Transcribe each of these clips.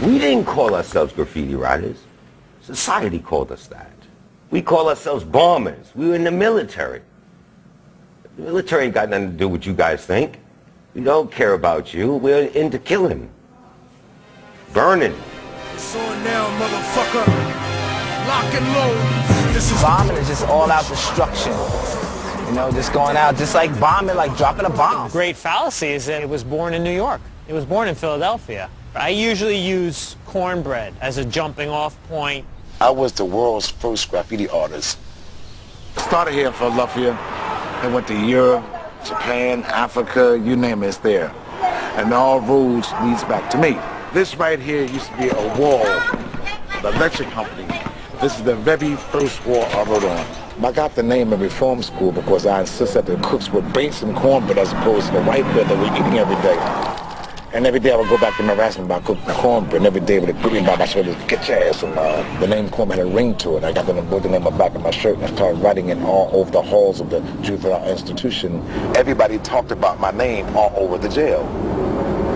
We didn't call ourselves graffiti writers. Society called us that. We call ourselves bombers. We were in the military. The military ain't got nothing to do with what you guys think. We don't care about you. We're into killing. Burning. It's on now, motherfucker. Lock and load. This is bombing is just all out destruction. You know, just going out, just like bombing, like dropping a bomb. The great fallacy is that it was born in New York. It was born in Philadelphia. I usually use cornbread as a jumping off point. I was the world's first graffiti artist. Started here in Philadelphia and went to Europe, Japan, Africa, you name it, it's there. And all roads leads back to me. This right here used to be a wall, the electric company. This is the very first wall I wrote on. I got the name of Reform School because I insist that the cooks would bring some cornbread as opposed to the white bread that we're eating every day. And every day I would go back to my harassment about cooking cornbread, and every day with a group by my shoulder, get your ass. And the name cornbread had a ring to it. I got the name on the back of my shirt and I started writing it all over the halls of the juvenile institution. Everybody talked about my name all over the jail.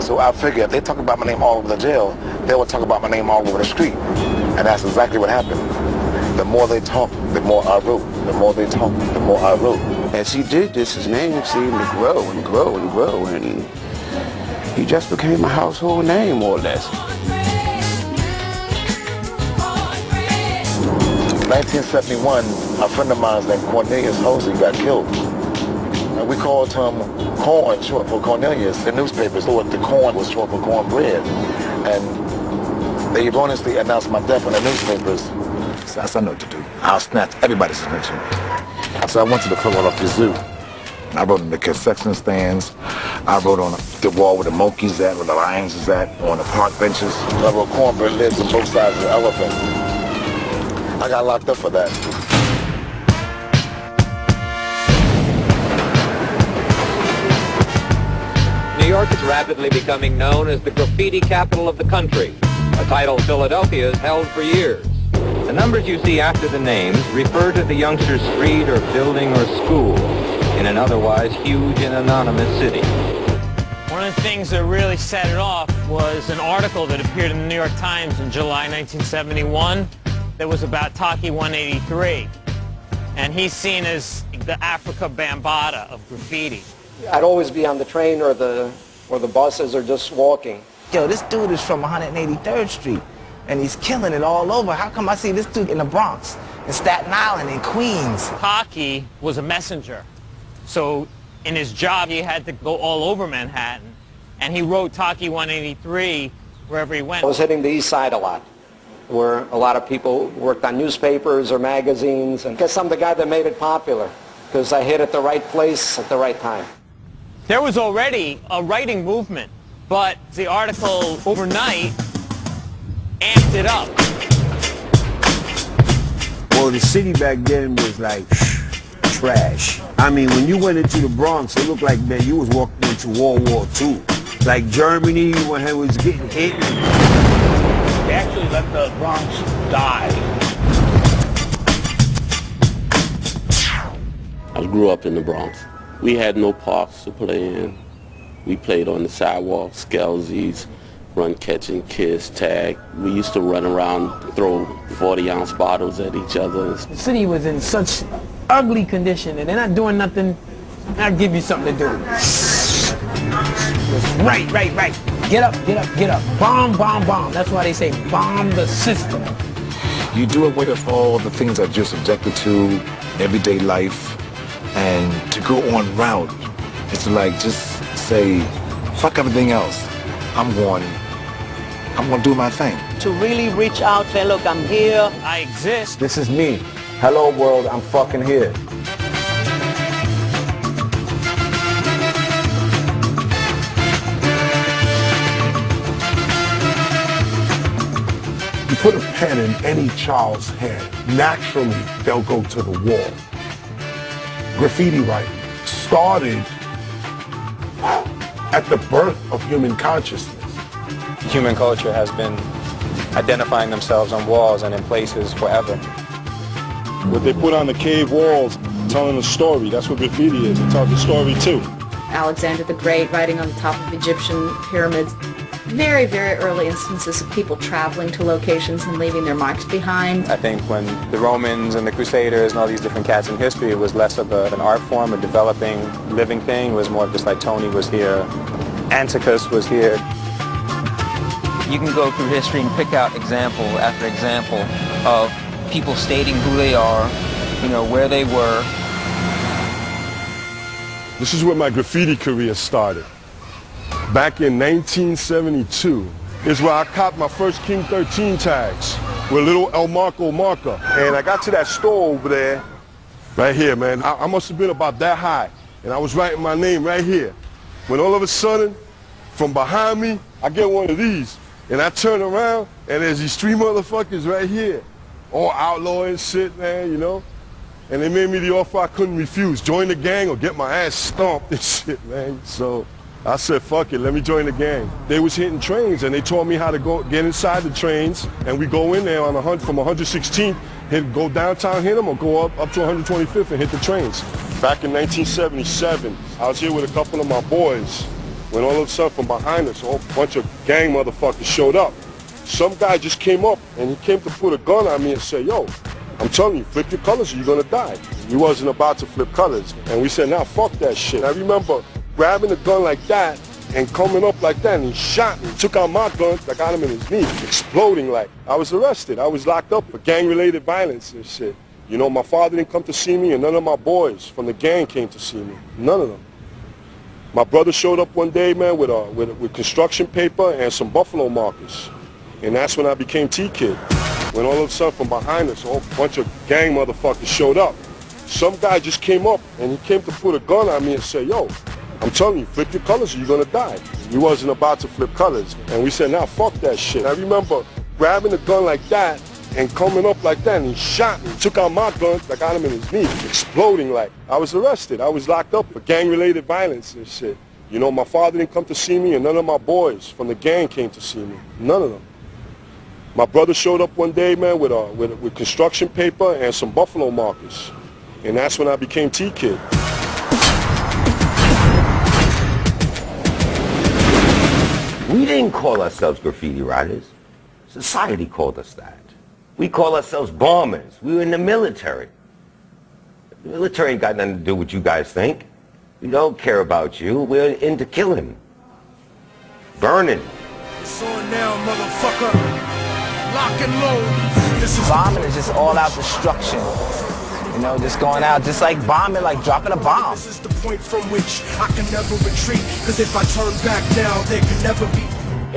So I figured if they talk about my name all over the jail, they would talk about my name all over the street. And that's exactly what happened. The more they talked, the more I wrote. The more they talked, the more I wrote. As he did this, his name seemed to grow and grow and grow, and he just became a household name, more or less. 1971, a friend of mine named Cornelius Hosey got killed. And we called him Corn, short for Cornelius. The newspapers thought the corn was short for cornbread. And they erroneously announced my death in the newspapers. So I know what to do. I'll snatch everybody's attention. So I went to the Philadelphia Zoo. I wrote on the concession stands. I wrote on the wall where the monkeys at, where the lions is at, on the park benches. I wrote cornbread lives on both sides of the elephant. I got locked up for that. New York is rapidly becoming known as the graffiti capital of the country, a title Philadelphia has held for years. The numbers you see after the names refer to the youngster's street or building or school in an otherwise huge and anonymous city. One of the things that really set it off was an article that appeared in the New York Times in July 1971 that was about Taki 183. And he's seen as the Africa Bambaataa of graffiti. I'd always be on the train or the buses or just walking. Yo, this dude is from 183rd Street, and he's killing it all over. How come I see this dude in the Bronx, in Staten Island, in Queens? Taki was a messenger. So in his job, he had to go all over Manhattan. And he wrote Taki 183 wherever he went. I was hitting the East Side a lot, where a lot of people worked on newspapers or magazines. And I guess I'm the guy that made it popular, because I hit at the right place at the right time. There was already a writing movement, but the article overnight amped it up. Well, the city back then was like trash. I mean, when you went into the Bronx, it looked like, man, you was walking into World War II. Like Germany, when it was getting hit. They actually let the Bronx die. I grew up in the Bronx. We had no parks to play in. We played on the sidewalk, skelzies, run, catch, and kiss, tag. We used to run around, throw 40-ounce bottles at each other. The city was in such ugly condition, and they're not doing nothing. I'll give you something to do. Right. Get up. Bomb. That's why they say bomb the system. You do away with all the things that you're subjected to, everyday life, and to go on route. It's like just say, fuck everything else. I'm going to do my thing. To really reach out, say, look, I'm here. I exist. This is me. Hello world, I'm fucking here. You put a pen in any child's hand, naturally they'll go to the wall. Graffiti writing started at the birth of human consciousness. Human culture has been identifying themselves on walls and in places forever. What they put on the cave walls, telling a story, that's what graffiti is. It tells a story too. Alexander the Great writing on the top of Egyptian pyramids. very, very early instances of people traveling to locations and leaving their marks behind. I think when the Romans and the Crusaders and all these different cats in history, it was less of an art form, a developing, living thing. It was more just like Tony was here, Anticus was here. You can go through history and pick out example after example of people stating who they are, you know, where they were. This is where my graffiti career started. Back in 1972 is where I copped my first King 13 tags with a little El Marco marker. And I got to that store over there, right here, man. I must have been about that high. And I was writing my name right here. When all of a sudden, from behind me, I get one of these. And I turn around, and there's these three motherfuckers right here. All outlaw and shit, man, you know? And they made me the offer I couldn't refuse. Join the gang or get my ass stomped and shit, man. So I said, fuck it, let me join the gang. They was hitting trains, and they taught me how to get inside the trains, and we go in there on from 116th, go downtown, hit them, or go up to 125th and hit the trains. Back in 1977, I was here with a couple of my boys, when all of a sudden from behind us, a whole bunch of gang motherfuckers showed up. Some guy just came up, and he came to put a gun on me and say, yo, I'm telling you, flip your colors or you're gonna die. He wasn't about to flip colors. And we said, nah, fuck that shit. I remember grabbing a gun like that and coming up like that, and he shot me. He took out my gun, I got him in his knee, exploding like. I was arrested. I was locked up for gang-related violence and shit. You know, my father didn't come to see me, and none of my boys from the gang came to see me. None of them. My brother showed up one day, man, with construction paper and some buffalo markers. And that's when I became tkid. When all of a sudden from behind us, a whole bunch of gang motherfuckers showed up. Some guy just came up, and he came to put a gun on me and say, yo, I'm telling you, flip your colors or you're gonna die. He wasn't about to flip colors. And we said, nah, fuck that shit. I remember grabbing a gun like that and coming up like that, and he shot me. He took out my gun, I got him in his knee, exploding like. I was arrested. I was locked up for gang-related violence and shit. You know, my father didn't come to see me, and none of my boys from the gang came to see me. None of them. My brother showed up one day, man, with construction paper and some buffalo markers. And that's when I became tkid. We didn't call ourselves graffiti writers. Society called us that. We call ourselves bombers. We were in the military. The military ain't got nothing to do with what you guys think. We don't care about you. We're into killing. Burning. It's on now, motherfucker. Lock and load. This is bombing is just all-out destruction. You know, just going out, just like bombing, like dropping a bomb. This is the point from which I can never retreat. Because if I turn back now, there can never be.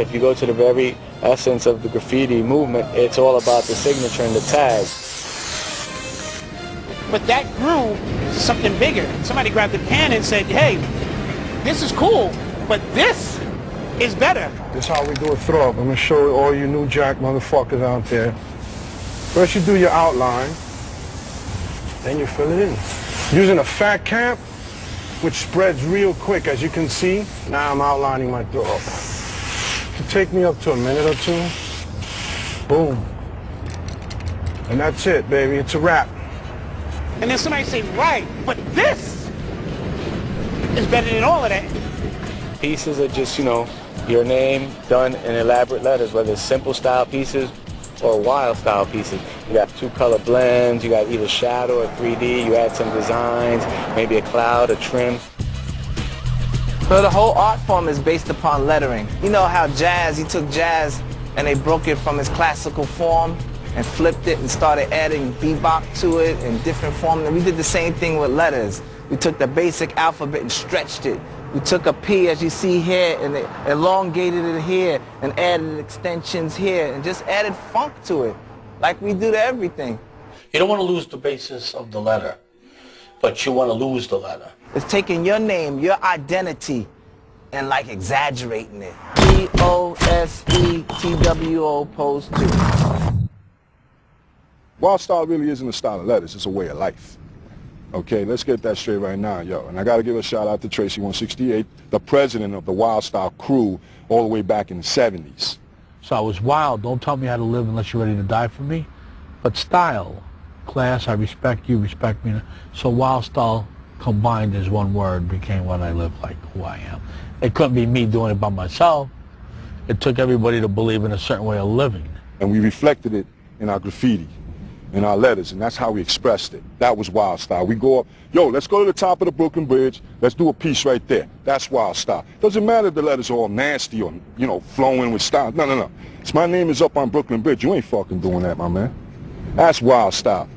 If you go to the very essence of the graffiti movement, it's all about the signature and the tag. But that grew to something bigger. Somebody grabbed the pen and said, hey, this is cool, but this is better. This is how we do a throw up. I'm gonna show all you New Jack motherfuckers out there. First you do your outline, then you fill it in. Using a fat cap, which spreads real quick, as you can see. Now I'm outlining my throw up. It can take me up to a minute or two. Boom. And that's it, baby. It's a wrap. And then somebody say, right, but this is better than all of that. Pieces are just, you know, your name done in elaborate letters, whether it's simple style pieces or wild style pieces. You got 2-color blends, you got either shadow or 3D, you add some designs, maybe a cloud, a trim. So the whole art form is based upon lettering. You know how jazz, he took jazz and they broke it from its classical form and flipped it and started adding bebop to it in different forms. And we did the same thing with letters. We took the basic alphabet and stretched it. We took a P, as you see here, and elongated it here, and added extensions here, and just added funk to it, like we do to everything. You don't want to lose the basis of the letter, but you want to lose the letter. It's taking your name, your identity, and like exaggerating it. P-O-S-E-T-W-O opposed to. Wildstyle really isn't a style of letters, it's a way of life. Okay, let's get that straight right now, yo. And I got to give a shout out to Tracy 168, the president of the Wildstyle crew all the way back in the 70s. So I was wild. Don't tell me how to live unless you're ready to die for me. But style, class, I respect you, respect me. So Wildstyle combined as one word became what I live like, who I am. It couldn't be me doing it by myself. it took everybody to believe in a certain way of living. And we reflected it in our graffiti, in our letters, and that's how we expressed it. That was wild style. We go up, yo, let's go to the top of the Brooklyn Bridge, let's do a piece right there. That's wild style. Doesn't matter if the letters are all nasty or, you know, flowing with style. No, no, no. It's my name is up on Brooklyn Bridge. You ain't fucking doing that, my man. That's wild style.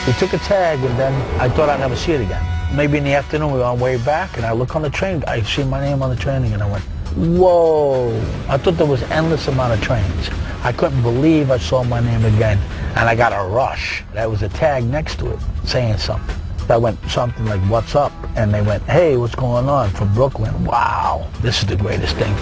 We took a tag, and then I thought I'd never see it again. Maybe in the afternoon, we were on the way back, and I look on the train. I see my name on the train, and I went, whoa. I thought there was endless amount of trains. I couldn't believe I saw my name again, and I got a rush. There was a tag next to it saying something. I went something like, what's up? And they went, hey, what's going on? From Brooklyn. Wow, this is the greatest thing.